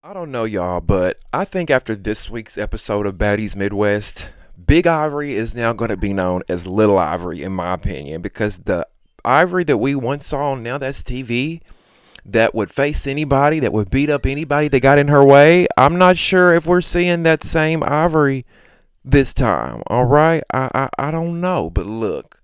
I don't know, y'all, but I think after this week's episode of Baddies Midwest, Big Ivory is now going to be known as Little Ivory, in my opinion, because the Ivory that we once saw on Now That's TV that would face anybody, that would beat up anybody that got in her way, I'm not sure if we're seeing that same Ivory this time, all right? I don't know, but look,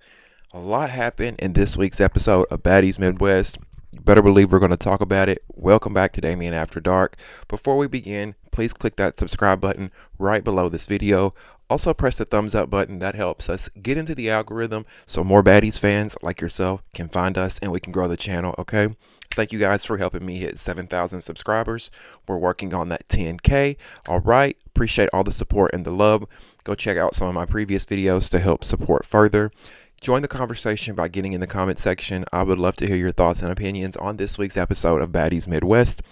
a lot happened in this week's episode of Baddies Midwest. You better believe we're going to talk about it. Welcome back to Damien After Dark. Before we begin, please click that subscribe button right below this video. Also press the thumbs up button. That helps us get into the algorithm so more Baddies fans like yourself can find us and we can grow the channel, okay? Thank you guys for helping me hit 7,000 subscribers. We're working on that 10K. All right. Appreciate all the support and the love. Go check out some of my previous videos to help support further. Join the conversation by getting in the comment section. I would love to hear your thoughts and opinions on this week's episode of Baddies Midwest.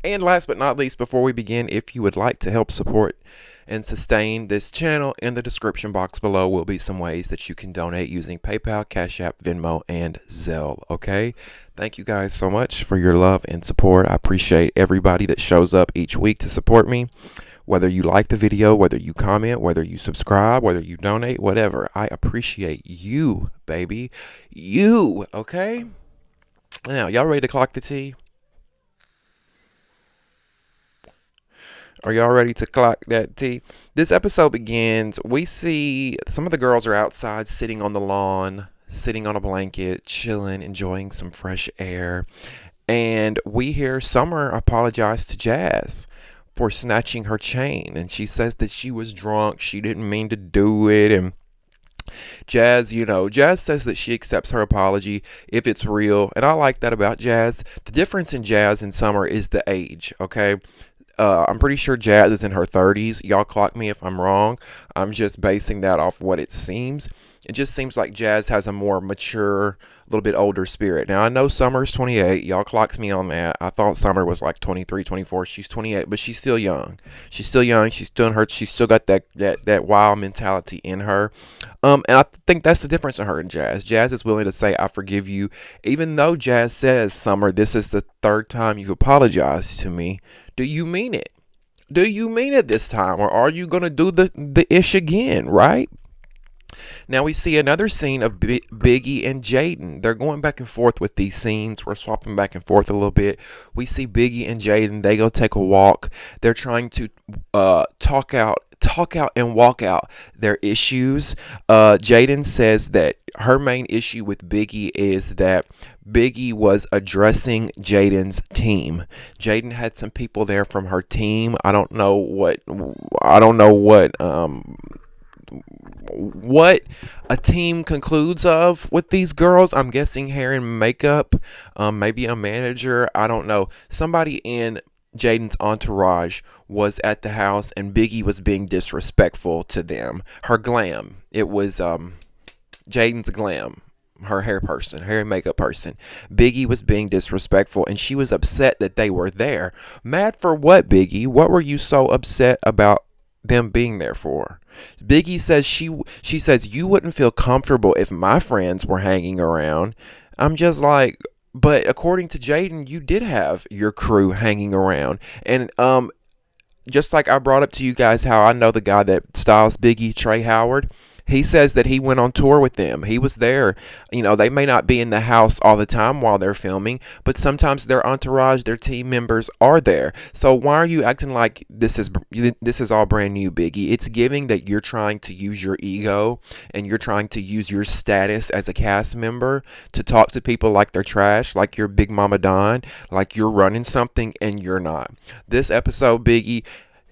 And last but not least, before we begin, if you would like to help support and sustain this channel, in the description box below will be some ways that you can donate using PayPal, Cash App, Venmo, and Zelle. Okay? Thank you guys so much for your love and support. I appreciate everybody that shows up each week to support me. Whether you like the video, whether you comment, whether you subscribe, whether you donate, whatever. I appreciate you, baby. You, okay? Now, y'all ready to clock the tea? Are y'all ready to clock that tea? This episode begins. We see some of the girls are outside sitting on the lawn, sitting on a blanket, chilling, enjoying some fresh air. And we hear Summer apologize to Jazz for snatching her chain, and she says that she was drunk, she didn't mean to do it. And Jazz says that she accepts her apology if it's real, and I like that about Jazz. The difference in Jazz and Summer is the age. Okay, I'm pretty sure Jazz is in her 30s. Y'all clock me if I'm wrong. I'm just basing that off what it seems. It just seems like Jazz has a more mature, a little bit older spirit. Now, I know Summer's 28. Y'all clocks me on that. I thought Summer was like 23, 24. She's 28, but she's still young. She's still young. She's still in her. She's still got that wild mentality in her. And I think that's the difference in her and Jazz. Jazz is willing to say, I forgive you. Even though Jazz says, Summer, this is the third time you've apologized to me. Do you mean it? Do you mean it this time? Or are you going to do the ish again, right? Now we see another scene of Biggie and Jaden. They're going back and forth with these scenes. We're swapping back and forth a little bit. We see Biggie and Jaden. They go take a walk. They're trying to talk out and walk out their issues. Jaden says that her main issue with Biggie is that Biggie was addressing Jaden's team. Jaden had some people there from her team. I don't know what a team concludes of with these girls. I'm guessing hair and makeup, maybe a manager. I don't know. Somebody in Jaden's entourage was at the house, and Biggie was being disrespectful to them. Her glam. It was Jaden's glam. Her hair and makeup person. Biggie was being disrespectful, and she was upset that they were there. Mad for what, Biggie? What were you so upset about them being there for? Biggie says she says you wouldn't feel comfortable if my friends were hanging around. I'm just like, but according to Jaden, you did have your crew hanging around. And just like I brought up to you guys how I know the guy that styles Biggie, Trey Howard. He says that he went on tour with them. He was there. They may not be in the house all the time while they're filming, but sometimes their entourage, their team members are there. So why are you acting like this is all brand new, Biggie? It's giving that you're trying to use your ego and you're trying to use your status as a cast member to talk to people like they're trash, like you're Big Mama Don, like you're running something, and you're not. This episode, Biggie,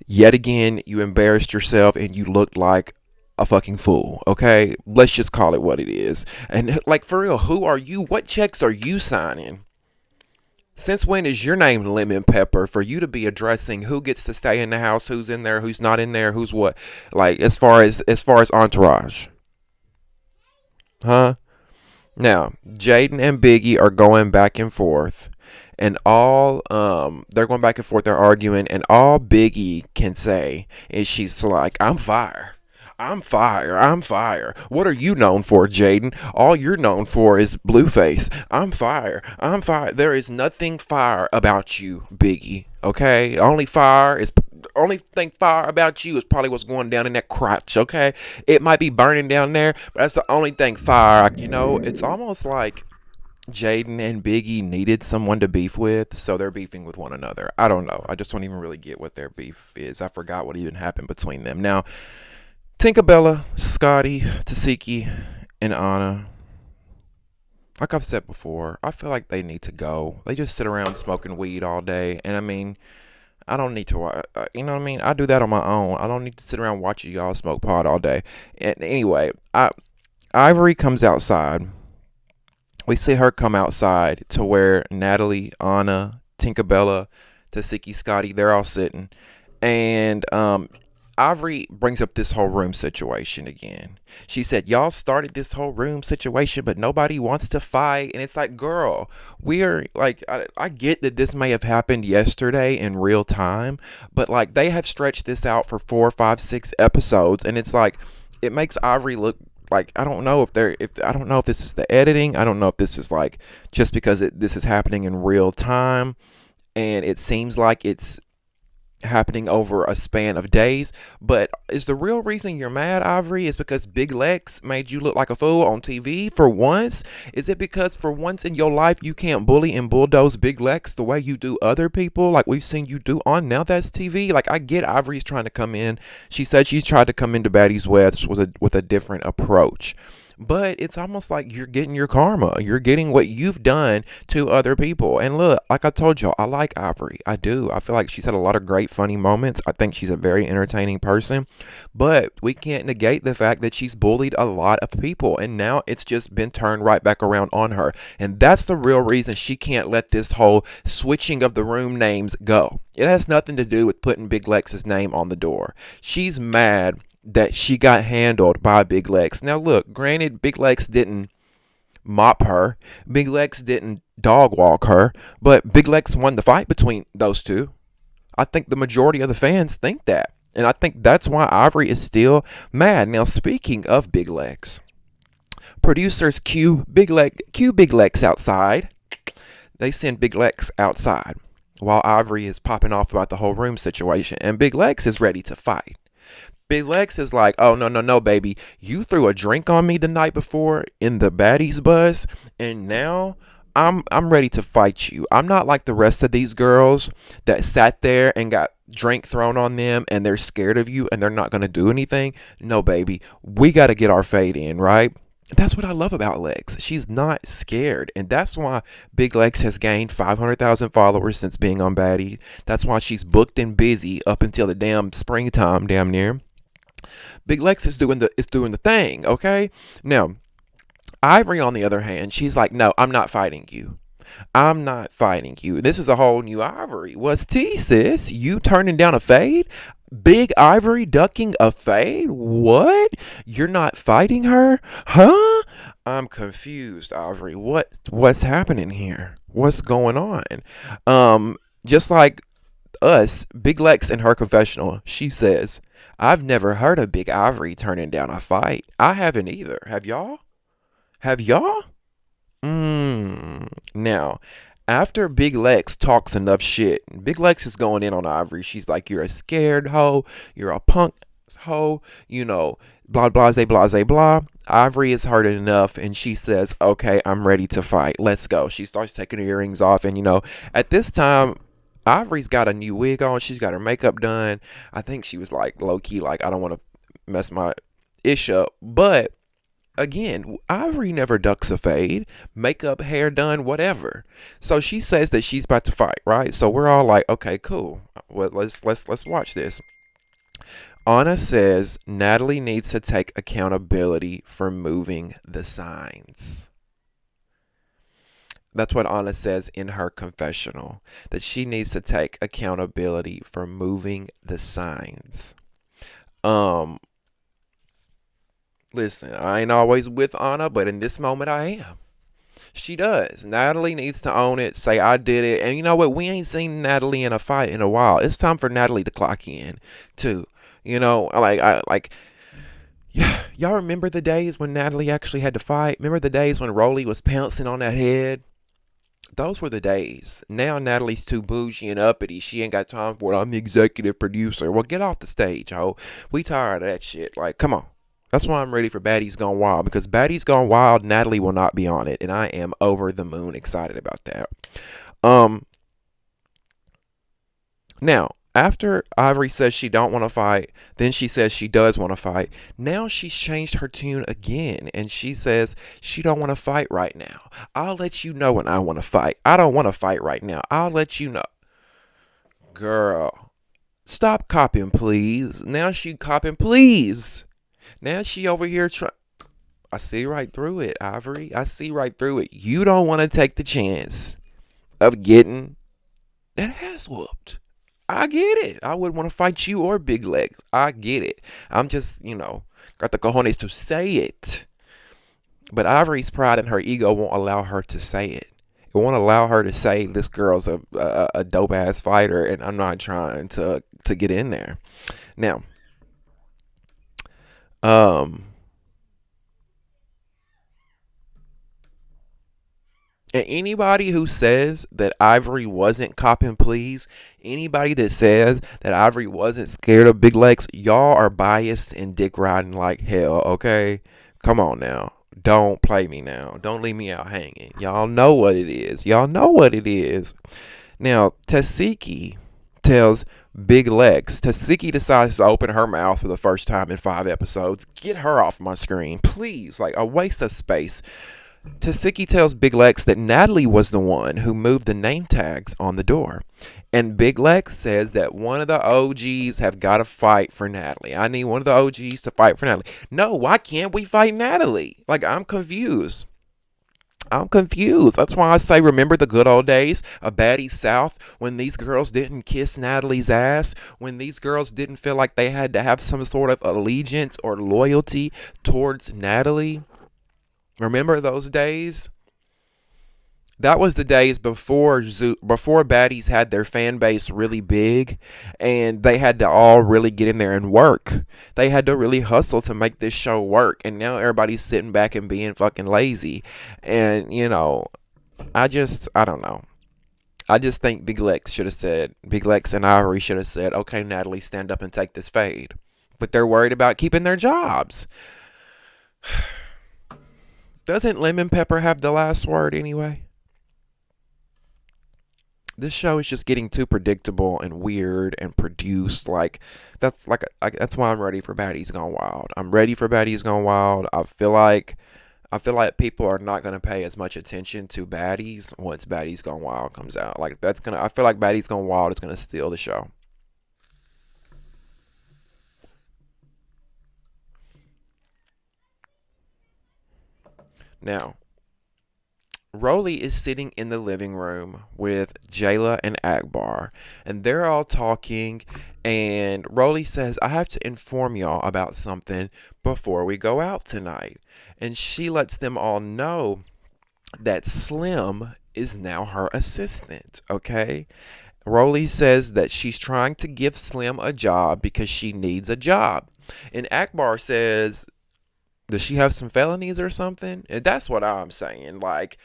yet again, you embarrassed yourself and you looked like a fucking fool. Okay, let's just call it what it is. And like, for real, who are you? What checks are you signing? Since when is your name Lemon Pepper for you to be addressing who gets to stay in the house, who's in there, who's not in there, who's what? Like, as far as entourage, huh? Now, Jaden and Biggie are going back and forth, and all they're going back and forth, they're arguing, and all Biggie can say is she's like, I'm fire. I'm fire. I'm fire. What are you known for, Jaden? All you're known for is Blueface. I'm fire. I'm fire. There is nothing fire about you, Biggie. Okay? Only thing fire about you is probably what's going down in that crotch, okay? It might be burning down there, but that's the only thing fire. It's almost like Jaden and Biggie needed someone to beef with, so they're beefing with one another. I don't know. I just don't even really get what their beef is. I forgot what even happened between them. Now, Tinkerbella, Scotty, Tasiki, and Anna. Like I've said before, I feel like they need to go. They just sit around smoking weed all day, and I mean, I don't need to. You know what I mean? I do that on my own. I don't need to sit around watching y'all smoke pot all day. And anyway, Ivory comes outside. We see her come outside to where Natalie, Anna, Tinkerbella, Tasiki, Scotty, they're all sitting, and Ivory brings up this whole room situation again. She said, y'all started this whole room situation, but nobody wants to fight. And it's like, girl, we are like, I get that this may have happened yesterday in real time, but like they have stretched this out for 4, 5, 6 episodes. And it's like, it makes Ivory look like, I don't know I don't know if this is the editing. I don't know if this is like just because this is happening in real time and it seems like it's happening over a span of days. But is the real reason you're mad, Ivory, is because Big Lex made you look like a fool on TV for once? Is it because for once in your life you can't bully and bulldoze Big Lex the way you do other people, like we've seen you do on Now That's TV? Like, I get Ivory's trying to come in. She said she's tried to come into Baddies West with a different approach. But it's almost like you're getting your karma. You're getting what you've done to other people. And look, like I told y'all, I like Ivory. I do. I feel like she's had a lot of great, funny moments. I think she's a very entertaining person. But we can't negate the fact that she's bullied a lot of people. And now it's just been turned right back around on her. And that's the real reason she can't let this whole switching of the room names go. It has nothing to do with putting Big Lex's name on the door. She's mad that she got handled by Big Lex. Now look, granted, Big Lex didn't mop her. Big Lex didn't dog walk her, but Big Lex won the fight between those two. I think the majority of the fans think that. And I think that's why Ivory is still mad. Now, speaking of Big Lex, producers cue Big Lex outside. They send Big Lex outside while Ivory is popping off about the whole room situation. And Big Lex is ready to fight. Big Lex is like, oh, no, baby. You threw a drink on me the night before in the Baddies bus, and now I'm ready to fight you. I'm not like the rest of these girls that sat there and got drink thrown on them, and they're scared of you, and they're not going to do anything. No, baby. We got to get our fade in, right? That's what I love about Lex. She's not scared. And that's why Big Lex has gained 500,000 followers since being on Baddie. That's why she's booked and busy up until the damn springtime, damn near. Big Lex is doing the thing, okay? Now, Ivory, on the other hand, she's like, no, I'm not fighting you. I'm not fighting you. This is a whole new Ivory. What's T, sis? You turning down a fade? Big Ivory ducking a fade? What? You're not fighting her? Huh? I'm confused, Ivory. What's happening here? What's going on? Just like us, Big Lex in her confessional, she says, I've never heard of Big Ivory turning down a fight. I haven't either. Have y'all? Have y'all? Now, after Big Lex talks enough shit, Big Lex is going in on Ivory. She's like, you're a scared hoe. You're a punk hoe. You know, blah, blah, blah, blah. Ivory is hurt enough, and she says, okay, I'm ready to fight. Let's go. She starts taking her earrings off, and, at this time, Ivory's got a new wig on. She's got her makeup done. I think she was like low-key, like, I don't want to mess my ish up. But again, Ivory never ducks a fade. Makeup, hair done, whatever. So she says that she's about to fight, right? So we're all like, okay, cool. Well, let's watch this. Anna says Natalie needs to take accountability for moving the signs. That's what Anna says in her confessional, that she needs to take accountability for moving the signs. Listen, I ain't always with Anna, but in this moment I am. She does. Natalie needs to own it, say I did it. And you know what? We ain't seen Natalie in a fight in a while. It's time for Natalie to clock in too. Yeah, y'all remember the days when Natalie actually had to fight? Remember the days when Rolly was pouncing on that head? Those were the days. Now Natalie's too bougie and uppity. She ain't got time for it. I'm the executive producer. Well, get off the stage, ho. We tired of that shit. Like, come on. That's why I'm ready for Baddies Gone Wild, because Baddies Gone Wild, Natalie will not be on it, and I am over the moon excited about that. Um, Now, after Ivory says she don't want to fight, then she says she does want to fight. Now she's changed her tune again, and she says she don't want to fight right now. I'll let you know when I want to fight. I don't want to fight right now. I'll let you know. Girl, stop copying, please. Now she copying, please. Now she over here trying. I see right through it, Ivory. I see right through it. You don't want to take the chance of getting that ass whooped. I get it. I wouldn't want to fight you or Big Legs. I get it. I'm just, got the cojones to say it. But Ivory's pride and her ego won't allow her to say it. It won't allow her to say this girl's a dope ass fighter, and I'm not trying to get in there. Now, um, and anybody who says that Ivory wasn't copping please, anybody that says that Ivory wasn't scared of Big Legs, y'all are biased and dick riding like hell, okay? Come on now. Don't play me now. Don't leave me out hanging. Y'all know what it is. Y'all know what it is. Now, Tasiki tells Big Legs. Tasiki decides to open her mouth for the first time in 5 episodes. Get her off my screen, please. Like, a waste of space. Tasiki tells Big Lex that Natalie was the one who moved the name tags on the door. And Big Lex says that one of the OGs have got to fight for Natalie. I need one of the OGs to fight for Natalie. No, why can't we fight Natalie? Like, I'm confused. I'm confused. That's why I say remember the good old days of Baddies South when these girls didn't kiss Natalie's ass, when these girls didn't feel like they had to have some sort of allegiance or loyalty towards Natalie. Remember those days? That was the days before Baddies had their fan base really big, and they had to all really get in there and work. They had to really hustle to make this show work, and now everybody's sitting back and being fucking lazy. And I don't know. I just think Big Lex and Ivory should have said, okay, Natalie, stand up and take this fade. But they're worried about keeping their jobs. Doesn't Lemon Pepper have the last word anyway? This show is just getting too predictable and weird and produced. That's why I'm ready for Baddies Gone Wild. I'm ready for Baddies Gone Wild. I feel like people are not gonna pay as much attention to Baddies once Baddies Gone Wild comes out. I feel like Baddies Gone Wild is gonna steal the show. Now, Rolly is sitting in the living room with Jayla and Akbar, and they're all talking. And Rolly says, I have to inform y'all about something before we go out tonight. And she lets them all know that Slim is now her assistant, okay? Rolly says that she's trying to give Slim a job because she needs a job. And Akbar says, does she have some felonies or something? And that's what I'm saying. Like,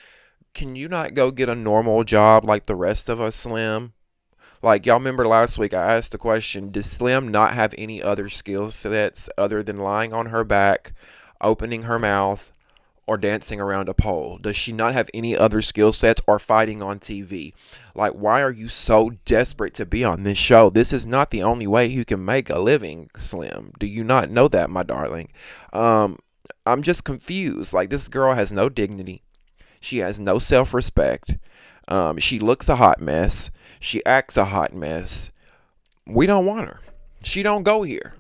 can you not go get a normal job like the rest of us, Slim? Like, y'all remember last week I asked the question, does Slim not have any other skill sets other than lying on her back, opening her mouth, or dancing around a pole? Does she not have any other skill sets or fighting on TV? Like, why are you so desperate to be on this show? This is not the only way you can make a living, Slim. Do you not know that, my darling? I'm just confused. Like, this girl has no dignity. She has no self-respect. She looks a hot mess. She acts a hot mess. We don't want her. She don't go here.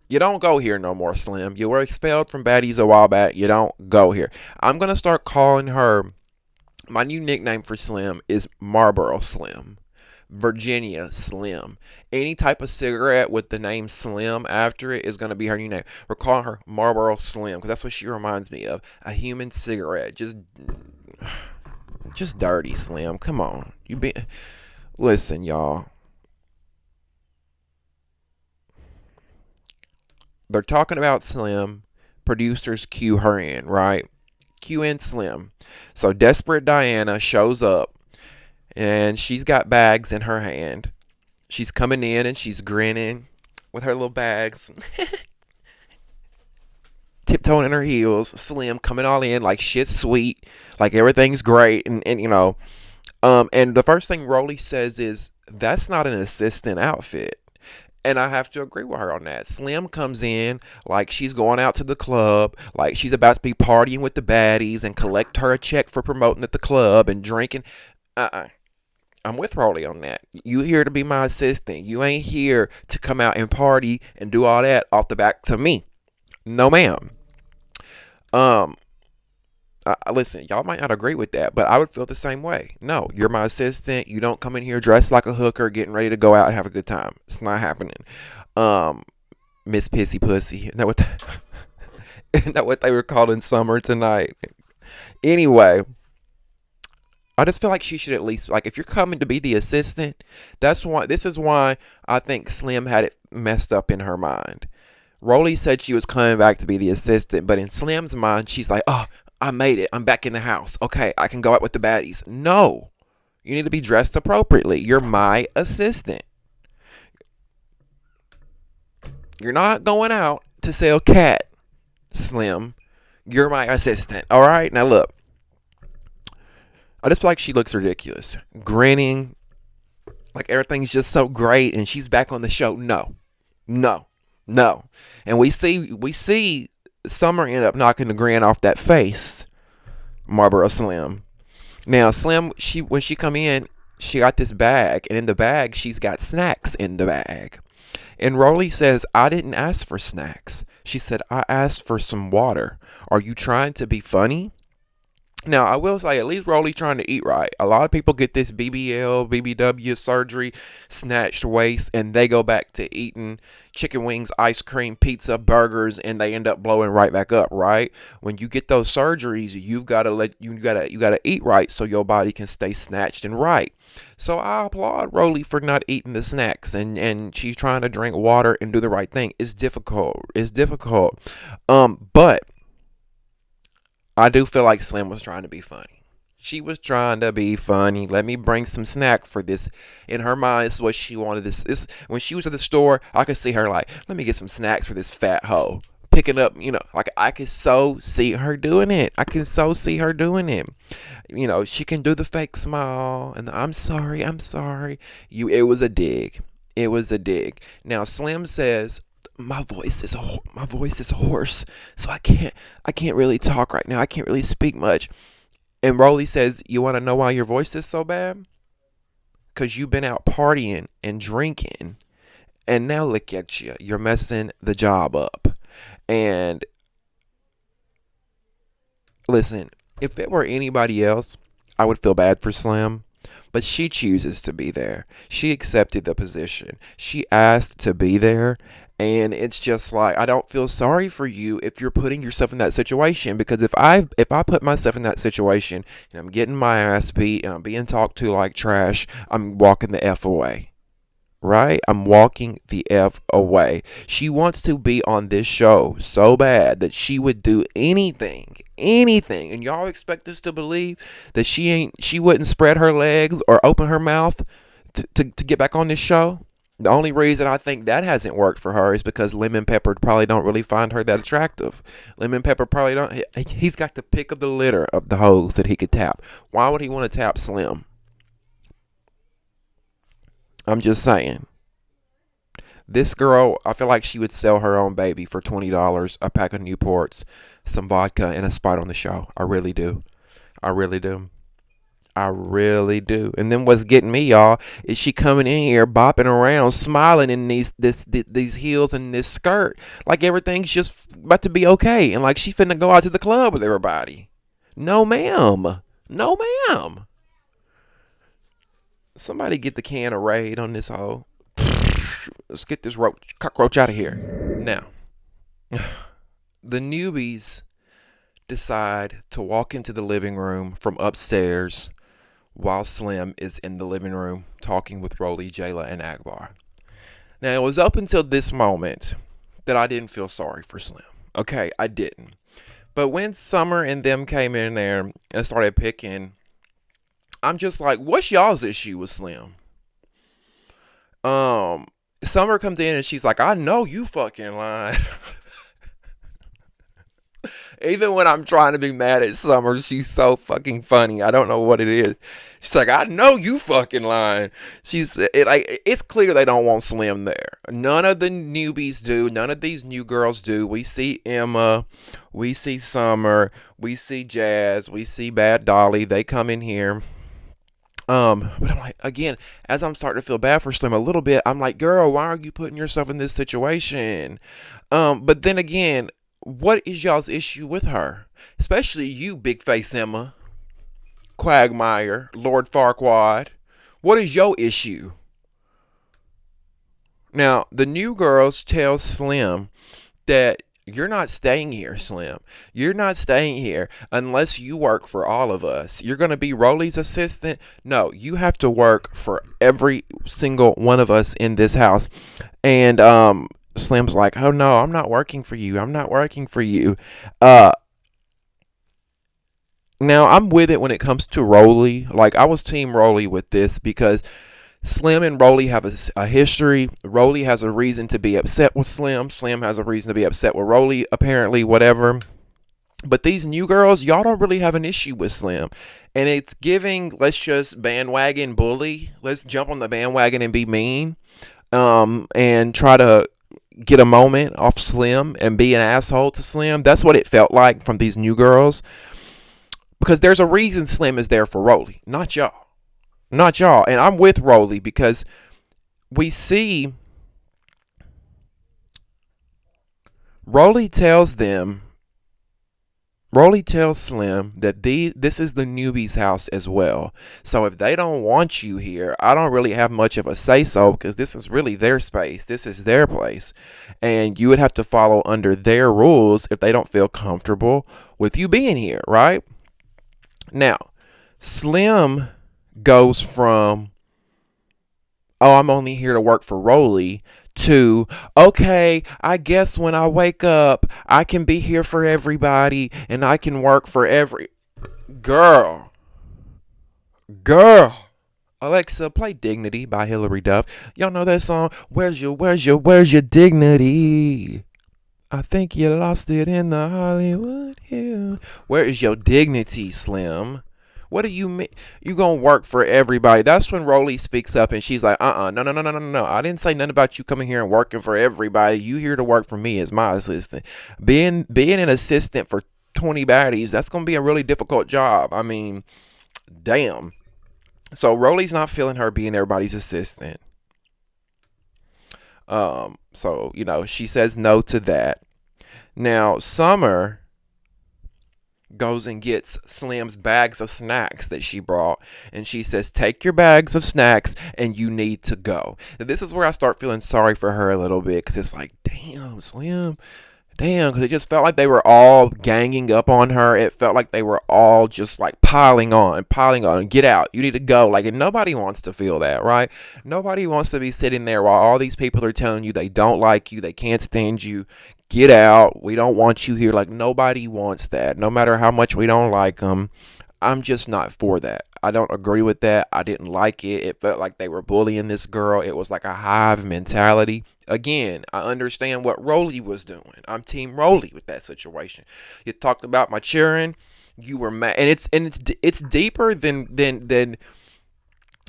You don't go here no more, Slim. You were expelled from Baddies a while back. You don't go here. I'm going to start calling her, my new nickname for Slim is Marlboro Slim. Virginia Slim. Any type of cigarette with the name Slim after it is going to be her new name. We're calling her Marlboro Slim because that's what she reminds me of. A human cigarette. Just dirty, Slim. Come on. Listen, y'all. They're talking about Slim. Producers cue her in, right? Cue in Slim. So desperate Diana shows up and she's got bags in her hand. She's coming in and she's grinning with her little bags, tiptoeing in her heels. Slim coming all in like shit's sweet, like everything's great, and you know, and the first thing Rolly says is, "That's not an assistant outfit." And I have to agree with her on that. Slim comes in like she's going out to the club, like she's about to be partying with the baddies and collect her a check for promoting at the club and drinking. I'm with Rolly on that. You here to be my assistant. You ain't here to come out and party and do all that off the back to me. No, ma'am. Um, listen, y'all might not agree with that, but I would feel the same way. No, you're my assistant. You don't come in here dressed like a hooker, getting ready to go out and have a good time. It's not happening. Um, Miss Pissy Pussy. Isn't that what they were calling Summer tonight? Anyway, I just feel like she should at least, like, if you're coming to be the assistant, this is why I think Slim had it messed up in her mind. Rolly said she was coming back to be the assistant, but in Slim's mind, she's like, oh, I made it. I'm back in the house. Okay, I can go out with the baddies. No, you need to be dressed appropriately. You're my assistant. You're not going out to sell cat, Slim. You're my assistant. All right, now look. I just feel like she looks ridiculous. Grinning, like everything's just so great, and she's back on the show. No. And we see Summer end up knocking the grin off that face, Marlboro Slim. Now, Slim, when she come in, she got this bag, and in the bag, she's got snacks in the bag. And Rolly says, I didn't ask for snacks. She said, I asked for some water. Are you trying to be funny? Now, I will say, at least Rolly trying to eat right. A lot of people get this BBL, BBW surgery, snatched waist, and they go back to eating chicken wings, ice cream, pizza, burgers, and they end up blowing right back up, right? When you get those surgeries, you gotta eat right so your body can stay snatched and right. So I applaud Rolly for not eating the snacks, and she's trying to drink water and do the right thing. It's difficult. But I do feel like Slim was trying to be funny. She was trying to be funny. Let me bring some snacks for this. In her mind, this is what she wanted. This when she was at the store, I could see her like, let me get some snacks for this fat hoe. Picking up, like I could so see her doing it. She can do the fake smile and the, I'm sorry. It was a dig. Now Slim says, my voice is hoarse, so I can't really talk right now. I can't really speak much. And Rolly says, you want to know why your voice is so bad? Because you've been out partying and drinking, and now look at you. You're messing the job up. And listen, if it were anybody else, I would feel bad for Slim. But she chooses to be there. She accepted the position. She asked to be there. And it's just like, I don't feel sorry for you if you're putting yourself in that situation, because if I put myself in that situation and I'm getting my ass beat and I'm being talked to like trash, I'm walking the F away. Right? I'm walking the F away. She wants to be on this show so bad that she would do anything. And y'all expect us to believe that she wouldn't spread her legs or open her mouth to get back on this show? The only reason I think that hasn't worked for her is because Lemon Pepper probably don't really find her that attractive. Lemon Pepper probably don't. He's got the pick of the litter of the hoes that he could tap. Why would he want to tap Slim? I'm just saying. This girl, I feel like she would sell her own baby for $20, a pack of Newports, some vodka, and a spot on the show. I really do. And then what's getting me, y'all, is she coming in here bopping around, smiling in these heels and this skirt, like everything's just about to be okay, and like she finna go out to the club with everybody. No, ma'am. Somebody get the can of Raid on this hoe. Let's get this cockroach out of here. Now, the newbies decide to walk into the living room from upstairs while Slim is in the living room talking with Rolly, Jayla, and Akbar. Now, it was up until this moment that I didn't feel sorry for Slim. Okay, I didn't. But when Summer and them came in there and started picking, I'm just like, what's y'all's issue with Slim? Um, Summer comes in and she's like, I know you fucking lying. Even when I'm trying to be mad at Summer, she's so fucking funny. I don't know what it is. She's like, I know you fucking lying. It's clear they don't want Slim there. None of the newbies do. None of these new girls do. We see Emma, we see Summer, we see Jazz, we see Bad Dolly. They come in here. But I'm like, again, as I'm starting to feel bad for Slim a little bit, I'm like, girl, why are you putting yourself in this situation? But then again, what is y'all's issue with her? Especially you, Big Face Emma, Quagmire, Lord Farquaad. What is your issue? Now, the new girls tell Slim that you're not staying here, Slim. You're not staying here unless you work for all of us. You're going to be Rolly's assistant. No, you have to work for every single one of us in this house. And Slim's like, oh no, I'm not working for you. I'm not working for you. Now I'm with it when it comes to Rolly. Like, I was team Rolly with this because Slim and Rolly have a history. Rolly has a reason to be upset with Slim. Slim has a reason to be upset with Rolly, apparently, whatever. But these new girls, y'all don't really have an issue with Slim. And it's giving, let's just bandwagon bully. Let's jump on the bandwagon and be mean. And try to get a moment off Slim and be an asshole to Slim. That's what it felt like from these new girls. Because there's a reason Slim is there for Rolly, not y'all. Not y'all. And I'm with Rolly because we see Rolly tells Slim that this is the newbie's house as well. So if they don't want you here, I don't really have much of a say-so because this is really their space. This is their place. And you would have to follow under their rules if they don't feel comfortable with you being here, right? Now, Slim goes from, oh, I'm only here to work for Rolly, to, okay, I guess when I wake up, I can be here for everybody and I can work for every girl. Alexa, play Dignity by Hilary Duff. Y'all know that song? Where's your dignity? I think you lost it in the Hollywood Hills. Where is your dignity, Slim? What do you mean? You gonna work for everybody? That's when Rolly speaks up and she's like, no. I didn't say nothing about you coming here and working for everybody. You here to work for me as my assistant. Being an assistant for 20 baddies, that's gonna be a really difficult job. I mean, damn. So Rolly's not feeling her being everybody's assistant. So, she says no to that. Now, Summer goes and gets Slim's bags of snacks that she brought, and she says, take your bags of snacks and you need to go. And this is where I start feeling sorry for her a little bit, because it's like, damn, Slim. Damn, because it just felt like they were all ganging up on her. It felt like they were all just like piling on. Get out. You need to go. Like, and nobody wants to feel that, right? Nobody wants to be sitting there while all these people are telling you they don't like you, they can't stand you. Get out. We don't want you here. Like, nobody wants that. No matter how much we don't like them. I'm just not for that. I don't agree with that. I didn't like it. It felt like they were bullying this girl. It was like a hive mentality. Again, I understand what Rolly was doing. I'm team Rolly with that situation. You talked about my children. You were mad, and it's deeper than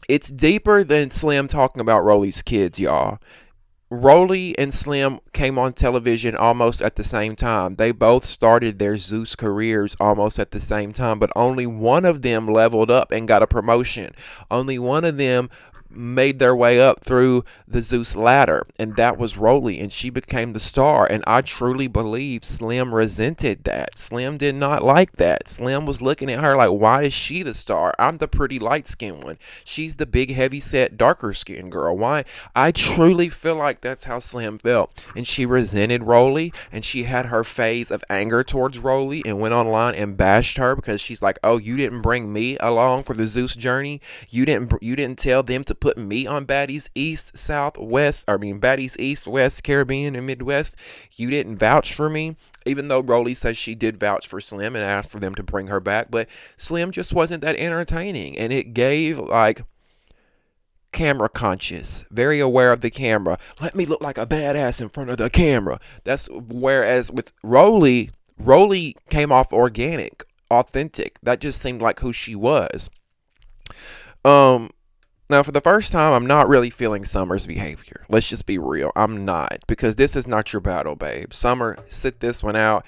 it's deeper than Slim talking about Rolly's kids, y'all. Rolly and Slim came on television almost at the same time. They both started their Zeus careers almost at the same time, but only one of them leveled up and got a promotion. Only one of them made their way up through the Zeus ladder, and that was Rolly, and she became the star. And I truly believe Slim resented that. Slim did not like that. Slim was looking at her like, why is she the star? I'm the pretty light-skinned one. She's the big, heavy-set, darker-skinned girl. Why? I truly feel like that's how Slim felt. And she resented Rolly, and she had her phase of anger towards Rolly and went online and bashed her because she's like, oh, you didn't bring me along for the Zeus journey? You didn't tell them to put me on Baddies East, South, West. I mean, Baddies East, West, Caribbean, and Midwest. You didn't vouch for me, even though Rolly says she did vouch for Slim and asked for them to bring her back. But Slim just wasn't that entertaining, and it gave like camera conscious, very aware of the camera. Let me look like a badass in front of the camera. That's whereas with Rolly came off organic, authentic. That just seemed like who she was. Um, Now, for the first time, I'm not really feeling Summer's behavior. Let's just be real. I'm not, because this is not your battle, babe. Summer, sit this one out.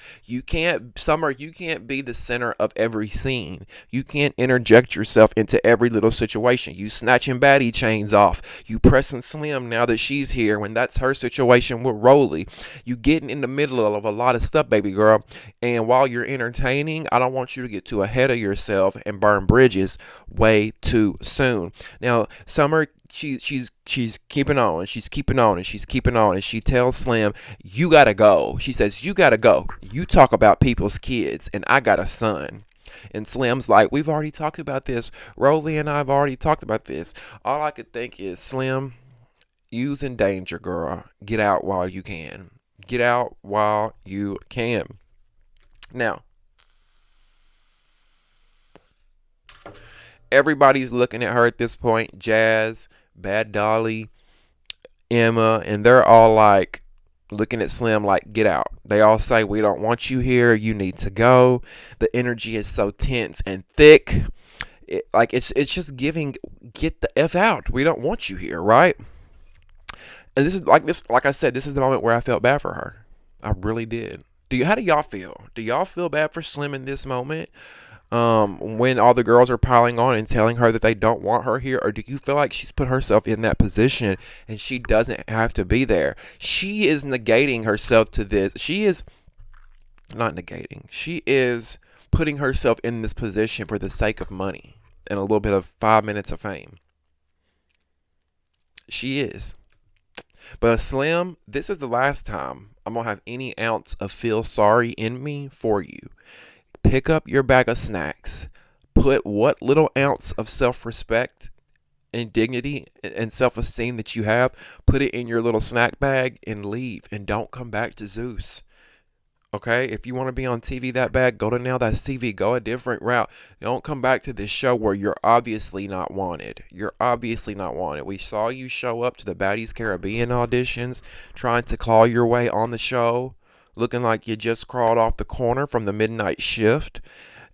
Summer, you can't be the center of every scene. You can't interject yourself into every little situation. You snatching baddie chains off. You pressing Slim now that she's here when that's her situation with Rolly. You getting in the middle of a lot of stuff, baby girl. And while you're entertaining, I don't want you to get too ahead of yourself and burn bridges way too soon. Now, Summer, she's keeping on, and she's keeping on, and she's keeping on, and she tells Slim, you gotta go. She says, you gotta go. You talk about people's kids, and I got a son. And Slim's like, we've already talked about this. Rolly and I have already talked about this. All I could think is, Slim, you's in danger, girl. Get out while you can. Get out while you can. Now, everybody's looking at her at this point. Jazz, Bad Dolly, Emma, and they're all like looking at Slim like, get out. They all say, we don't want you here. You need to go. The energy is so tense and thick. It's just giving, get the F out. We don't want you here, right? And like I said, this is the moment where I felt bad for her. I really did. How do y'all feel? Do y'all feel bad for Slim in this moment? When all the girls are piling on and telling her that they don't want her here? Or do you feel like she's put herself in that position and she doesn't have to be there? She is negating herself to this. She is not negating. She is putting herself in this position for the sake of money and a little bit of 5 minutes of fame. She is. But Slim, this is the last time I'm going to have any ounce of feel sorry in me for you. Pick up your bag of snacks. Put what little ounce of self-respect and dignity and self-esteem that you have, put it in your little snack bag and leave. And don't come back to Zeus. Okay? If you want to be on TV that bad, go to Now That's TV. Go a different route. Don't come back to this show where you're obviously not wanted. You're obviously not wanted. We saw you show up to the Baddies Caribbean auditions, trying to claw your way on the show, looking like you just crawled off the corner from the midnight shift.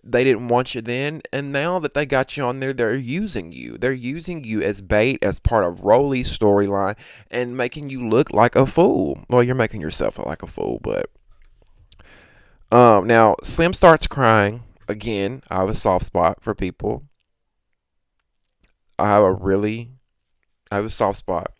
They didn't want you then, and now that they got you on there, they're using you. They're using you as bait, as part of Rolly's storyline, and making you look like a fool. Well, you're making yourself look like a fool, but now Slim starts crying again. I have a soft spot for people. I have a soft spot,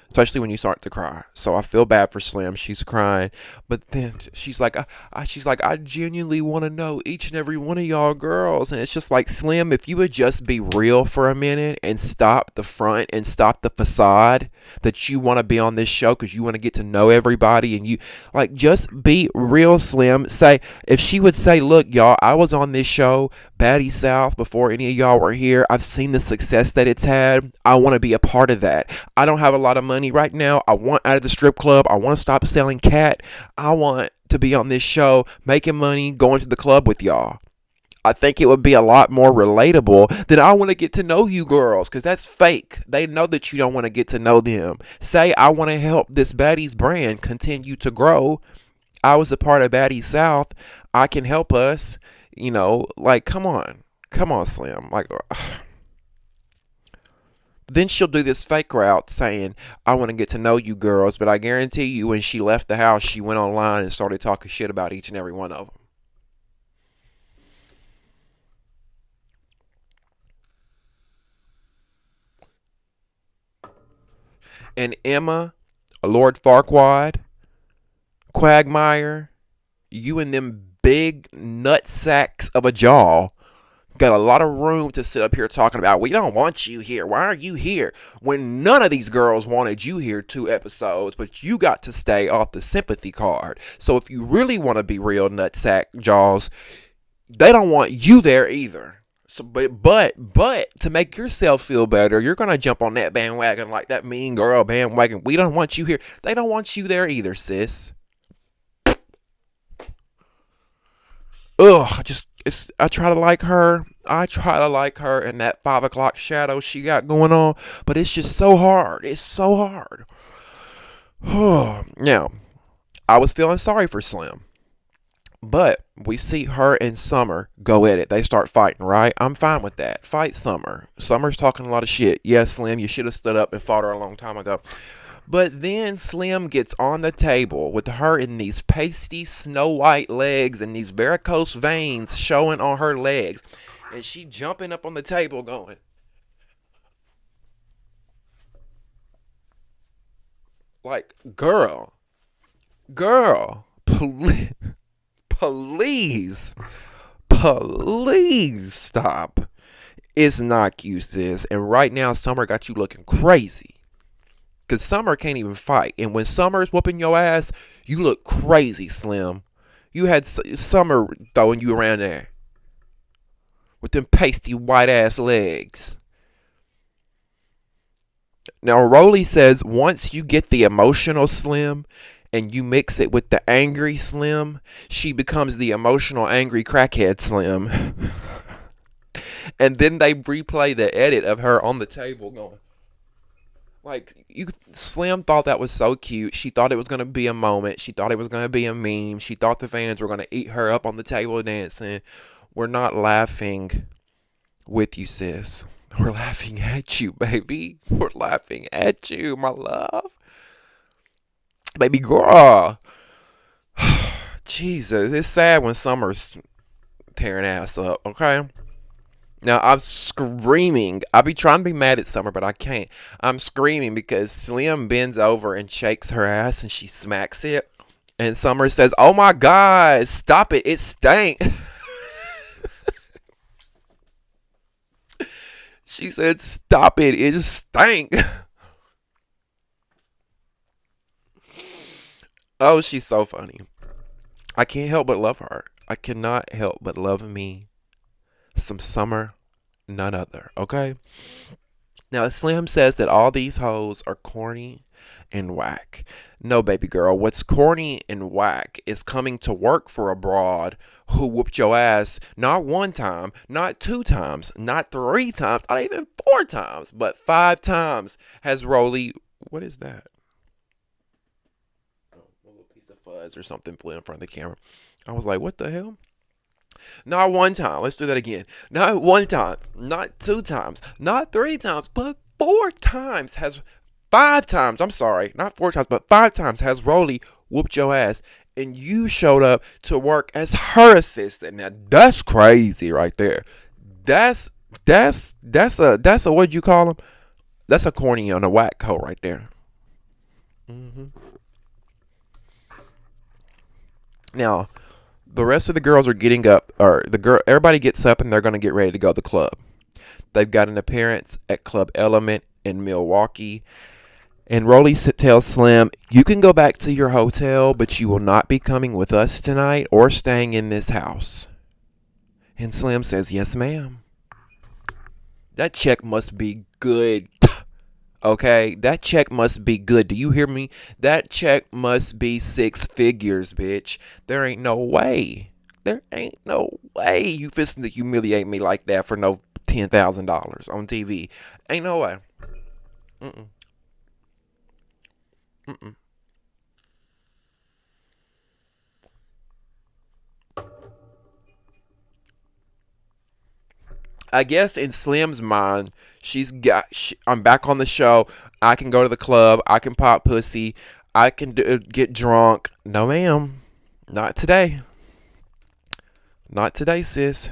especially when you start to cry. So I feel bad for Slim. She's crying, but then she's like, I genuinely want to know each and every one of y'all girls. And it's just like, Slim, if you would just be real for a minute and stop the front and stop the facade that you want to be on this show because you want to get to know everybody, and you like, just be real, Slim. Say, if she would say, look, y'all, I was on this show, Baddie South, before any of y'all were here. I've seen the success that it's had. I want to be a part of that. I don't have a lot of money right now. I want out of the strip club. I want to stop selling cat. I want to be on this show, making money, going to the club with y'all. I think it would be a lot more relatable than I want to get to know you girls, because that's fake. They know that you don't want to get to know them. Say, I want to help this Baddies brand continue to grow. I was a part of Baddies South. I can help us. You know, like, come on, Slim. Like, then she'll do this fake route saying, I want to get to know you girls, but I guarantee you when she left the house, she went online and started talking shit about each and every one of them. And Emma, Lord Farquaad, Quagmire, you and them big nut sacks of a jaw got a lot of room to sit up here talking about, we don't want you here. Why are you here? When none of these girls wanted you here 2 episodes, but you got to stay off the sympathy card. So if you really want to be real nutsack jaws, they don't want you there either. So, but to make yourself feel better, you're gonna jump on that bandwagon like that mean girl bandwagon. We don't want you here. They don't want you there either, sis. Ugh, I try to like her. I try to like her in that 5 o'clock shadow she got going on, but it's just so hard. It's so hard. Now, I was feeling sorry for Slim. But we see her and Summer go at it. They start fighting, right? I'm fine with that. Fight Summer. Summer's talking a lot of shit. Yes, Slim, you should have stood up and fought her a long time ago. But then Slim gets on the table with her in these pasty snow white legs and these varicose veins showing on her legs. And she jumping up on the table going, like, girl, please, please stop. It's not cute, sis. And right now, Summer got you looking crazy. Because Summer can't even fight. And when Summer's whooping your ass, you look crazy, Slim. You had Summer throwing you around there with them pasty white ass legs. Now, Rolly says once you get the emotional Slim and you mix it with the angry Slim, she becomes the emotional angry crackhead Slim. And then they replay the edit of her on the table going, like, Slim thought that was so cute. She thought it was going to be a moment. She thought it was going to be a meme. She thought the fans were going to eat her up on the table dancing. We're not laughing with you, sis. We're laughing at you, baby. We're laughing at you, my love. Baby girl. Jesus, it's sad when Summer's tearing ass up, okay? Now, I'm screaming. I be trying to be mad at Summer, but I can't. I'm screaming because Slim bends over and shakes her ass and she smacks it. And Summer says, "Oh my God, stop it. It stank." She said, "Stop it. It stank." Oh, she's so funny. I can't help but love her. I cannot help but love me some Summer, none other, okay? Now, Slim says that all these hoes are corny and whack. No, baby girl, what's corny and whack is coming to work for a broad who whooped your ass not one time, not 2 times, not 3 times, not even 4 times, but 5 times has Rolly. What is that? Oh, a little piece of fuzz or something flew in front of the camera. I was like, what the hell? Not one time. Let's do that again. Not one time. Not 2 times. Not 3 times. But 4 times has 5 times. I'm sorry. Not 4 times, but 5 times has Rolly whooped your ass. And you showed up to work as her assistant. Now that's crazy right there. That's a what'd you call him? That's a corny on a whack hoe right there. hmm Now, the rest of the girls are getting up, or everybody gets up and they're going to get ready to go to the club. They've got an appearance at Club Element in Milwaukee. And Rolly tells Slim, "You can go back to your hotel, but you will not be coming with us tonight or staying in this house." And Slim says, "Yes, ma'am." That check must be good. Okay? That check must be good. Do you hear me? That check must be 6 figures, bitch. There ain't no way. There ain't no way you fisting to humiliate me like that for no $10,000 on TV. Ain't no way. Mm-mm. Mm-mm. I guess in Slim's mind, I'm back on the show. I can go to the club. I can pop pussy. I can get drunk. No, ma'am. Not today. Not today, sis.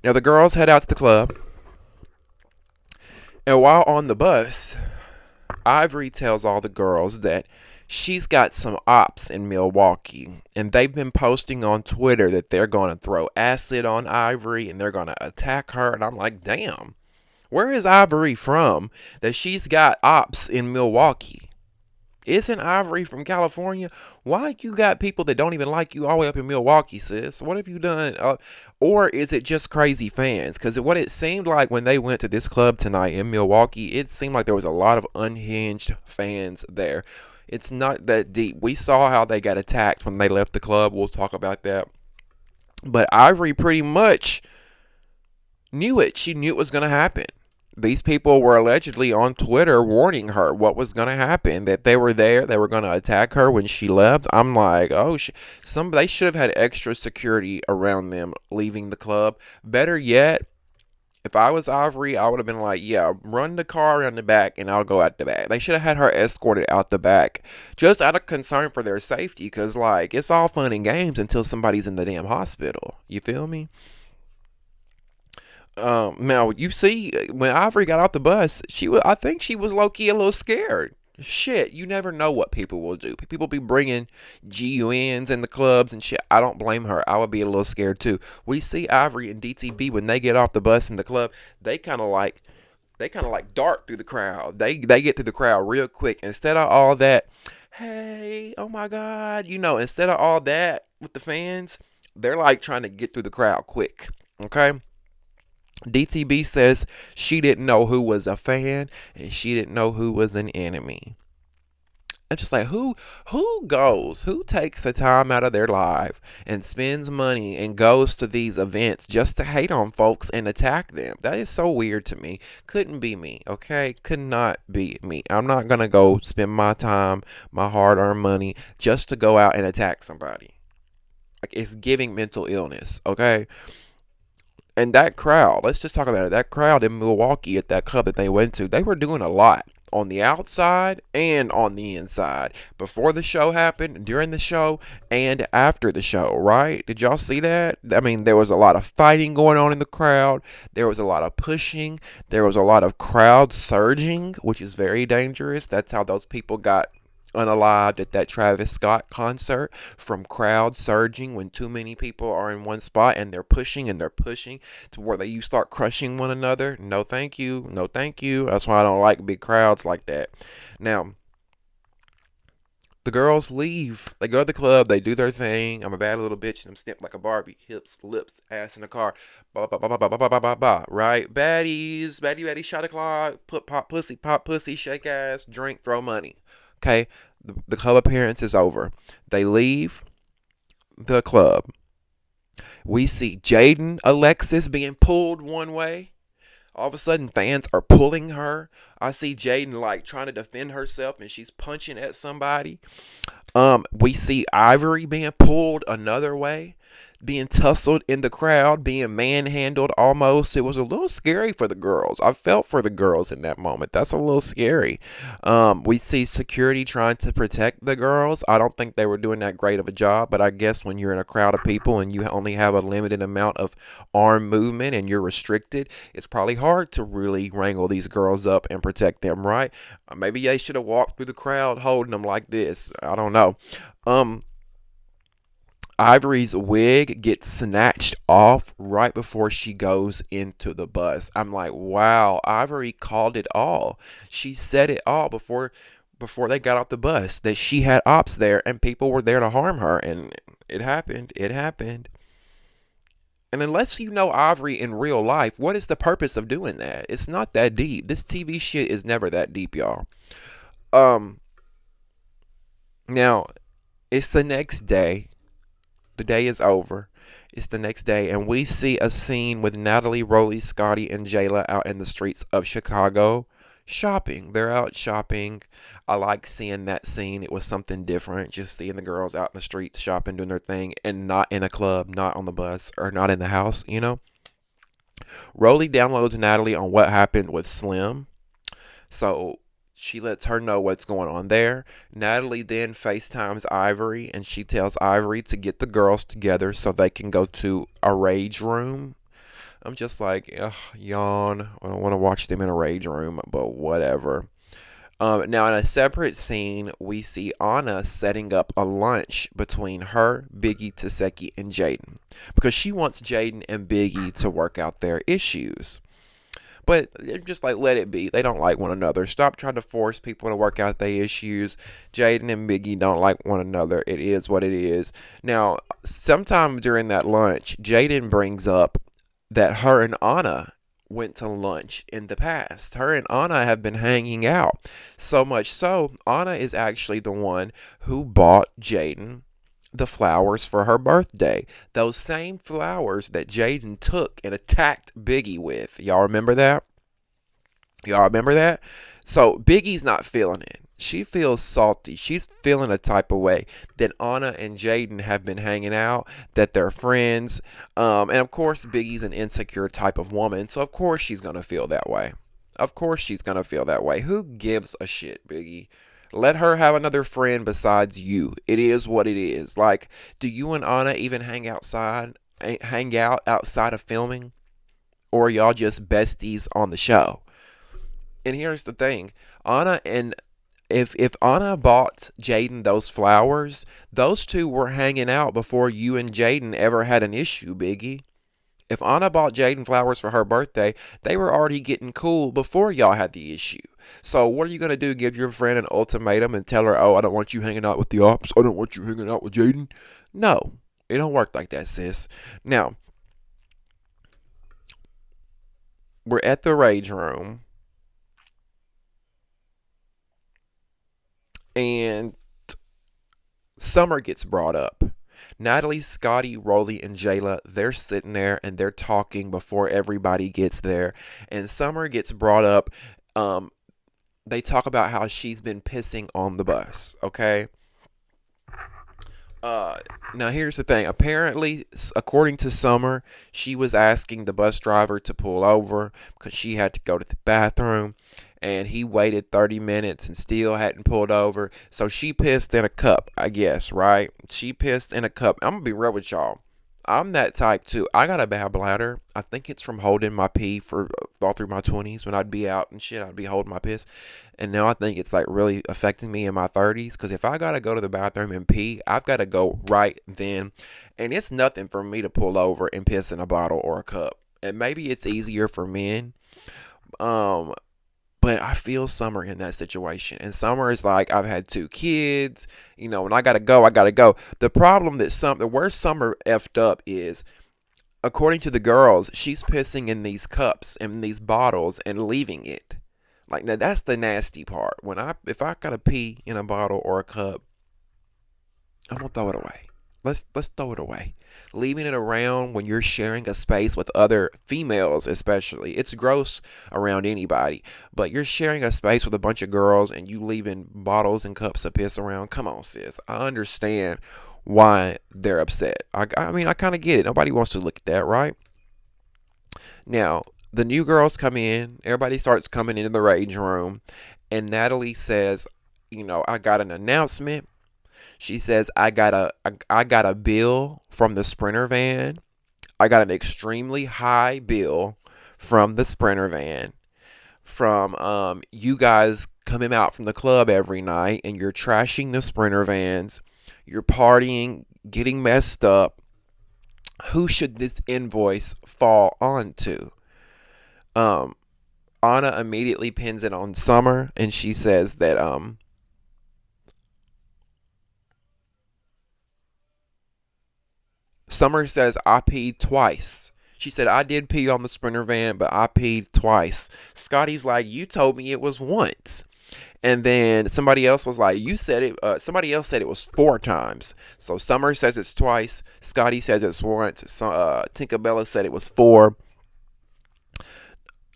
Now, the girls head out to the club. And while on the bus, Ivory tells all the girls that she's got some ops in Milwaukee. And they've been posting on Twitter that they're going to throw acid on Ivory and they're going to attack her. And I'm like, damn. Where is Ivory from that she's got ops in Milwaukee? Isn't Ivory from California? Why you got people that don't even like you all the way up in Milwaukee, sis? What have you done? Or is it just crazy fans? Because what it seemed like when they went to this club tonight in Milwaukee, it seemed like there was a lot of unhinged fans there. It's not that deep. We saw how they got attacked when they left the club. We'll talk about that. But Ivory pretty much knew it. She knew it was going to happen. These people were allegedly on Twitter warning her what was going to happen, that they were there, they were going to attack her when she left. I'm like, oh, they should have had extra security around them leaving the club. Better yet, if I was Ivory, I would have been like, yeah, run the car around the back and I'll go out the back. They should have had her escorted out the back just out of concern for their safety, because, like, it's all fun and games until somebody's in the damn hospital. You feel me? Now you see when Ivory got off the bus, I think she was low key a little scared. Shit, you never know what people will do. People be bringing GUNs in the clubs and shit. I don't blame her. I would be a little scared too. We see Ivory and DTB when they get off the bus in the club. They kind of like dart through the crowd. They get through the crowd real quick instead of all that. Hey, oh my God, instead of all that with the fans, they're like trying to get through the crowd quick. Okay. DTB says she didn't know who was a fan and she didn't know who was an enemy. I'm just like, who takes the time out of their life and spends money and goes to these events just to hate on folks and attack them? That is so weird to me. Couldn't be me, okay? Could not be me. I'm not gonna go spend my time, my hard-earned money, just to go out and attack somebody. Like, it's giving mental illness, okay? And that crowd, let's just talk about it. That crowd in Milwaukee at that club that they went to, they were doing a lot on the outside and on the inside. Before the show happened, during the show, and after the show, right? Did y'all see that? I mean, there was a lot of fighting going on in the crowd. There was a lot of pushing. There was a lot of crowd surging, which is very dangerous. That's how those people got unalived at that Travis Scott concert, from crowd surging when too many people are in one spot and they're pushing to where you start crushing one another. No thank you. No thank you. That's why I don't like big crowds like that. Now, the girls leave. They go to the club. They do their thing. I'm a bad little bitch and I'm snipped like a Barbie. Hips, lips, ass in the car. Ba ba ba ba ba ba ba ba ba. Right? Baddies, baddie, shot o'clock. Pop pussy, shake ass, drink, throw money. Okay, the club appearance is over. They leave the club. We see Jaden Alexis being pulled one way. All of a sudden, fans are pulling her. I see Jaden like trying to defend herself, and she's punching at somebody. We see Ivory being pulled another way, being tussled in the crowd, being manhandled almost. It was a little scary for the girls. I felt for the girls in that moment. That's a little scary. We see security trying to protect the girls. I don't think they were doing that great of a job, but I guess when you're in a crowd of people and you only have a limited amount of arm movement and you're restricted, it's probably hard to really wrangle these girls up and protect them, right? Maybe they should have walked through the crowd holding them like this. I don't know. Ivory's wig gets snatched off right before she goes into the bus. I'm like, wow, Ivory called it all. She said it all before they got off the bus, that she had ops there and people were there to harm her, and it happened. It happened. And unless you know Ivory in real life, what is the purpose of doing that? It's not that deep. This TV shit is never that deep, y'all. Um Now, it's the next day. The day is over. It's the next day, and we see a scene with Natalie, Rolly, Scotty, and Jayla out in the streets of Chicago shopping. They're out shopping. I like seeing that scene. It was something different, just seeing the girls out in the streets shopping, doing their thing, and not in a club, not on the bus, or not in the house. Rolly downloads Natalie on what happened with Slim. So she lets her know what's going on there. Natalie then FaceTimes Ivory, and she tells Ivory to get the girls together so they can go to a rage room. I'm just like, ugh, yawn. I don't want to watch them in a rage room, but whatever. Now, in a separate scene, we see Anna setting up a lunch between her, Biggie, Taseki, and Jaden, because she wants Jaden and Biggie to work out their issues. But just like let it be. They don't like one another. Stop trying to force people to work out their issues. Jaden and Biggie don't like one another. It is what it is. Now, sometime during that lunch, Jaden brings up that her and Anna went to lunch in the past. Her and Anna have been hanging out. So much so, Anna is actually the one who bought Jaden the flowers for her birthday. Those same flowers that Jaden took and attacked Biggie with. Y'all remember that? Y'all remember that? So Biggie's not feeling it. She feels salty. She's feeling a type of way that Anna and Jaden have been hanging out, that they're friends. And of course, Biggie's an insecure type of woman. So of course she's going to feel that way. Of course she's going to feel that way. Who gives a shit, Biggie? Let her have another friend besides you. It is what it is. Like, do you and Anna even hang out outside of filming? Or are y'all just besties on the show? And here's the thing. Anna and if Anna bought Jaden those flowers, those two were hanging out before you and Jaden ever had an issue, Biggie. If Anna bought Jaden flowers for her birthday, they were already getting cool before y'all had the issue. So what are you going to do? Give your friend an ultimatum and tell her, oh, I don't want you hanging out with the ops. I don't want you hanging out with Jaden. No, it don't work like that, sis. Now, we're at the rage room. And Summer gets brought up. Natalie, Scotty, Rolly, and Jayla, they're sitting there and they're talking before everybody gets there. And Summer gets brought up. They talk about how she's been pissing on the bus, okay? Now here's the thing. Apparently, according to Summer, she was asking the bus driver to pull over because she had to go to the bathroom, and he waited 30 minutes and still hadn't pulled over. So she pissed in a cup, I guess, right? She pissed in a cup. I'm gonna be real with y'all. I'm that type too. I got a bad bladder. I think it's from holding my pee for all through my 20s. When I'd be out and shit, I'd be holding my piss. And now I think it's like really affecting me in my 30s. Because if I got to go to the bathroom and pee, I've got to go right then. And it's nothing for me to pull over and piss in a bottle or a cup. And maybe it's easier for men. But I feel Summer in that situation. And Summer is like, I've had 2 kids. You know, when I got to go, I got to go. The problem that where Summer effed up is, according to the girls, she's pissing in these cups and these bottles and leaving it. Like, now that's the nasty part. If I got to pee in a bottle or a cup, I'm going to throw it away. Let's throw it away. Leaving it around when you're sharing a space with other females, especially. It's gross around anybody. But you're sharing a space with a bunch of girls and you leaving bottles and cups of piss around. Come on, sis. I understand why they're upset. I mean, I kind of get it. Nobody wants to look at that, right? Now, the new girls come in. Everybody starts coming into the rage room. And Natalie says, you know, I got an announcement. She says, I got a bill from the Sprinter van. I got an extremely high bill from the Sprinter van from you guys coming out from the club every night and you're trashing the Sprinter vans. You're partying, getting messed up. Who should this invoice fall onto? Anna immediately pins it on Summer and she says that Summer says, I peed twice. She said, I did pee on the Sprinter van, but I peed twice. Scotty's like, you told me it was once. And then somebody else was like, you said it, somebody else said it was 4 times. So Summer says it's twice. Scotty says it's once. Tinkerbella said it was 4.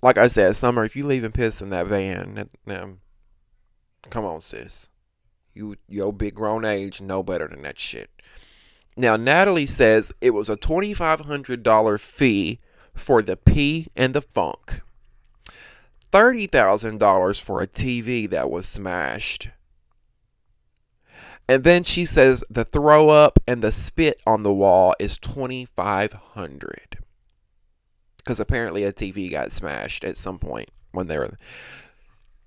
Like I said, Summer, if you leaving piss in that van, now, come on, sis. Your big grown age know better than that shit. Now, Natalie says it was a $2,500 fee for the pee and the funk. $30,000 for a TV that was smashed. And then she says the throw up and the spit on the wall is $2,500. Because apparently a TV got smashed at some point when they were.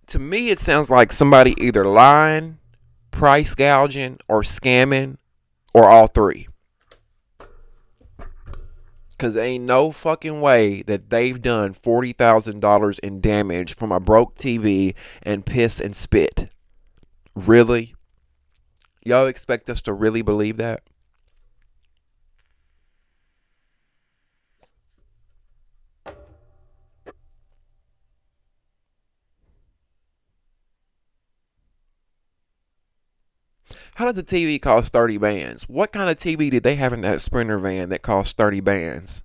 To me, it sounds like somebody either lying, price gouging, or scamming, or all 3. Because there ain't no fucking way that they've done $40,000 in damage from a broke TV and piss and spit. Really? Y'all expect us to really believe that? How does a TV cost 30 bands? What kind of TV did they have in that Sprinter van that cost 30 bands?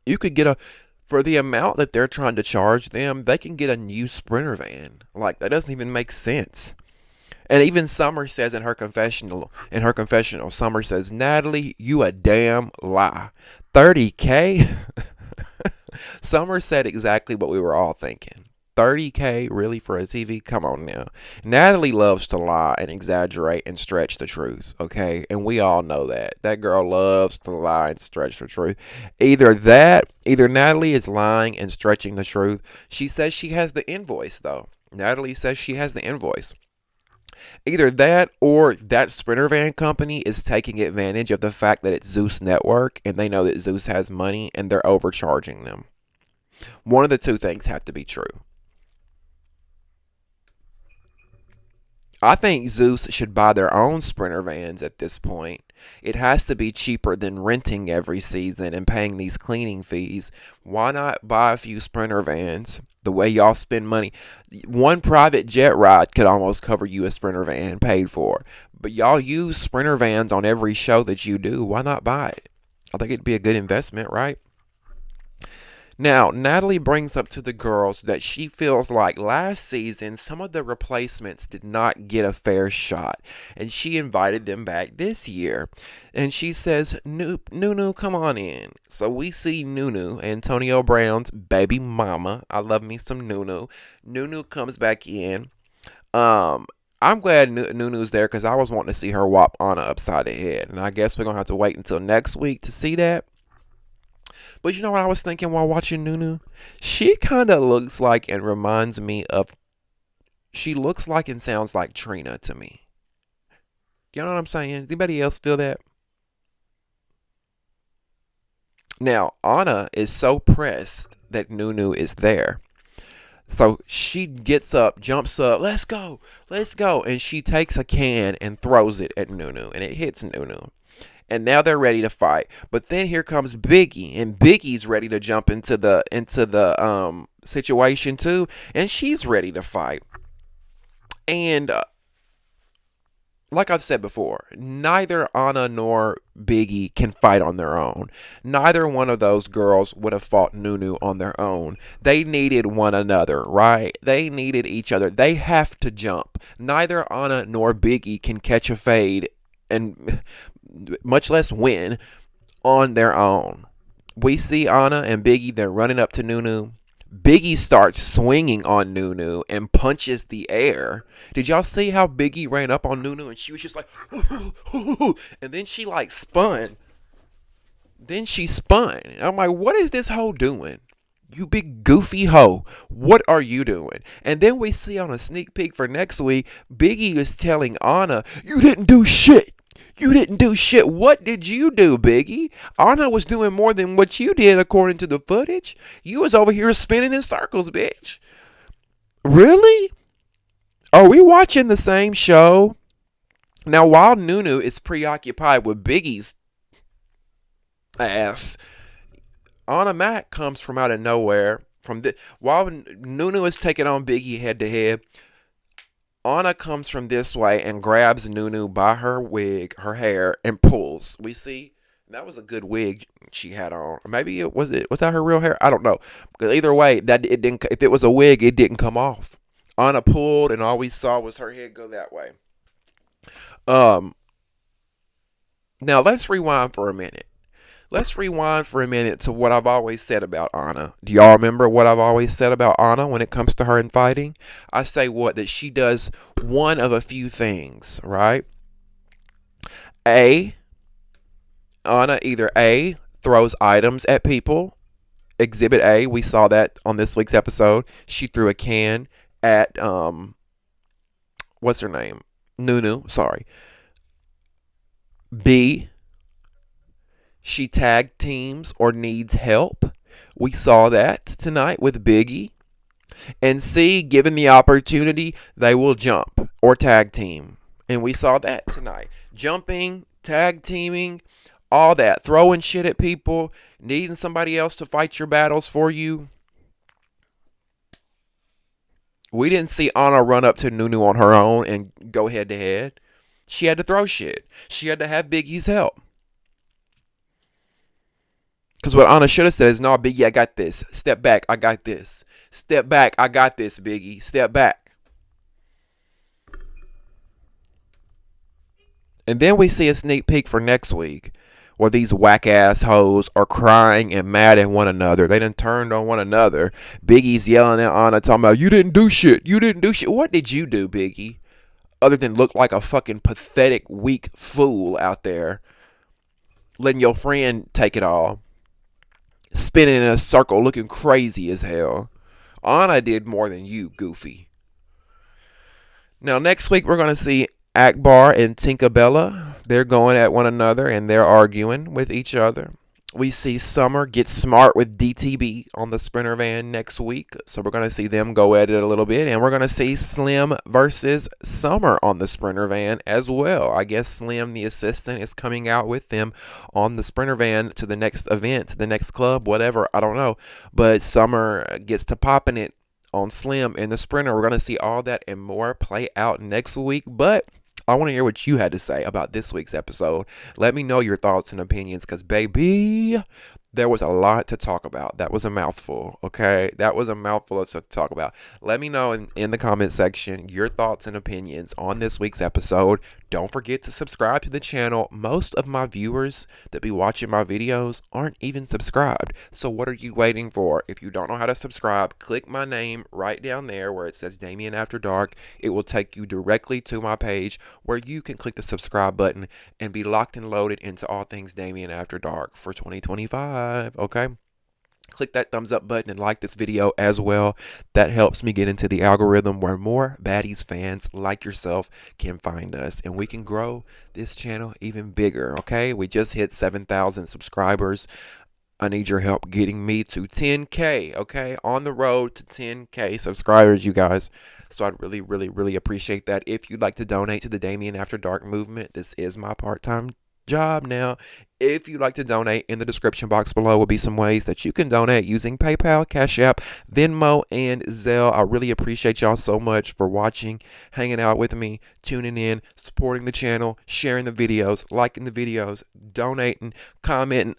You could get a, for the amount that they're trying to charge them, they can get a new Sprinter van. Like, that doesn't even make sense. And even Summer says in her confessional, Summer says, Natalie, you a damn lie. 30K? Summer said exactly what we were all thinking. 30K really for a TV? Come on now. Natalie loves to lie and exaggerate and stretch the truth, okay? And we all know that. That girl loves to lie and stretch the truth. Either Natalie is lying and stretching the truth. She says she has the invoice, though. Natalie says she has the invoice. Either that or that Sprinter van company is taking advantage of the fact that it's Zeus Network and they know that Zeus has money and they're overcharging them. One of the two things have to be true. I think Zeus should buy their own Sprinter vans at this point. It has to be cheaper than renting every season and paying these cleaning fees. Why not buy a few Sprinter vans? The way y'all spend money. One private jet ride could almost cover you a Sprinter van paid for. But y'all use Sprinter vans on every show that you do. Why not buy it? I think it'd be a good investment, right? Now, Natalie brings up to the girls that she feels like last season some of the replacements did not get a fair shot, and she invited them back this year. And she says, Noo-noo, come on in. So we see Noo-noo, Antonio Brown's baby mama. I love me some Noo-noo. Noo-noo comes back in. I'm glad Noo-noo's there because I was wanting to see her whop Anna upside the head. And I guess we're going to have to wait until next week to see that. But you know what I was thinking while watching Noo-noo? She kind of looks like and reminds me of. She looks like and sounds like Trina to me. You know what I'm saying? Anybody else feel that? Now, Anna is so pressed that Noo-noo is there. So she gets up, jumps up, let's go. And she takes a can and throws it at Noo-noo, and it hits Noo-noo. And now they're ready to fight. But then here comes Biggie, and Biggie's ready to jump into the situation too, and she's ready to fight. And like I've said before, neither Anna nor Biggie can fight on their own. Neither one of those girls would have fought Noo-noo on their own. They needed one another, right? They needed each other. They have to jump. Neither Anna nor Biggie can catch a fade and much less win on their own. We see Anna and Biggie, they're running up to Noo-noo. Biggie starts swinging on Noo-noo and punches the air. Did y'all see how Biggie ran up on Noo-noo and she was just like, and then she like spun. Then she spun. I'm like, what is this hoe doing? You big goofy hoe. What are you doing? And then we see on a sneak peek for next week, Biggie is telling Anna, you didn't do shit. You didn't do shit. What did you do, Biggie? Anna was doing more than what you did according to the footage. You was over here spinning in circles, bitch. Really? Are we watching the same show? Now, while Noo-noo is preoccupied with Biggie's ass, Anna Mac comes from out of nowhere. While Noo-noo is taking on Biggie head to head, Anna comes from this way and grabs Noo-noo by her wig, her hair, and pulls. We see that was a good wig she had on. Or maybe was that her real hair? I don't know. Because either way, that it didn't. If it was a wig, it didn't come off. Anna pulled, and all we saw was her head go that way. Um. Now let's rewind for a minute. Let's rewind for a minute to what I've always said about Anna. Do y'all remember what I've always said about Anna when it comes to her in fighting? I say what? That she does one of a few things, right? Anna either A, throws items at people. Exhibit A, we saw that on this week's episode. She threw a can at, what's her name? Noo-noo, sorry. B, She tag teams or needs help. We saw that tonight with Biggie. And C, given the opportunity, they will jump or tag team. And we saw that tonight. Jumping, tag teaming, all that. Throwing shit at people, needing somebody else to fight your battles for you. We didn't see Anna run up to Noo-noo on her own and go head to head. She had to throw shit. She had to have Biggie's help. Because what Anna should have said is, no, Biggie, I got this. Step back, I got this. Step back, I got this, Biggie. Step back. And then we see a sneak peek for next week where these whack ass hoes are crying and mad at one another. They done turned on one another. Biggie's yelling at Anna, talking about, you didn't do shit. You didn't do shit. What did you do, Biggie? Other than look like a fucking pathetic, weak fool out there, letting your friend take it all, spinning in a circle, looking crazy as hell. Anna did more than you, goofy. Now, next week, we're going to see Akbar and Tinkerbella. They're going at one another and they're arguing with each other. We see Summer get smart with DTB on the Sprinter van next week. So we're going to see them go at it a little bit. And we're going to see Slim versus Summer on the Sprinter van as well. I guess Slim, the assistant, is coming out with them on the Sprinter van to the next event, to the next club, whatever. I don't know. But Summer gets to popping it on Slim in the Sprinter. We're going to see all that and more play out next week. But I want to hear what you had to say about this week's episode. Let me know your thoughts and opinions, because, baby, there was a lot to talk about. That was a mouthful, okay? That was a mouthful of stuff to talk about. Let me know in the comment section your thoughts and opinions on this week's episode. Don't forget to subscribe to the channel. Most of my viewers that be watching my videos aren't even subscribed. So what are you waiting for? If you don't know how to subscribe, click my name right down there where it says Damien After Dark. It will take you directly to my page where you can click the subscribe button and be locked and loaded into all things Damien After Dark for 2025, okay? Click that thumbs up button and like this video as well. That helps me get into the algorithm where more Baddies fans like yourself can find us, and we can grow this channel even bigger, okay? We just hit 7,000 subscribers. I need your help getting me to 10K, okay? On the road to 10K subscribers, you guys. So I'd really, really, really appreciate that. If you'd like to donate to the Damien After Dark movement, this is my part-time job now. If you'd like to donate, in the description box below will be some ways that you can donate using PayPal, Cash App, Venmo, and Zelle. I really appreciate y'all so much for watching, hanging out with me, tuning in, supporting the channel, sharing the videos, liking the videos, donating, commenting,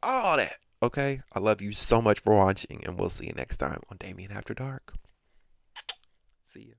all that. Okay? I love you so much for watching, and we'll see you next time on Damien After Dark. See ya.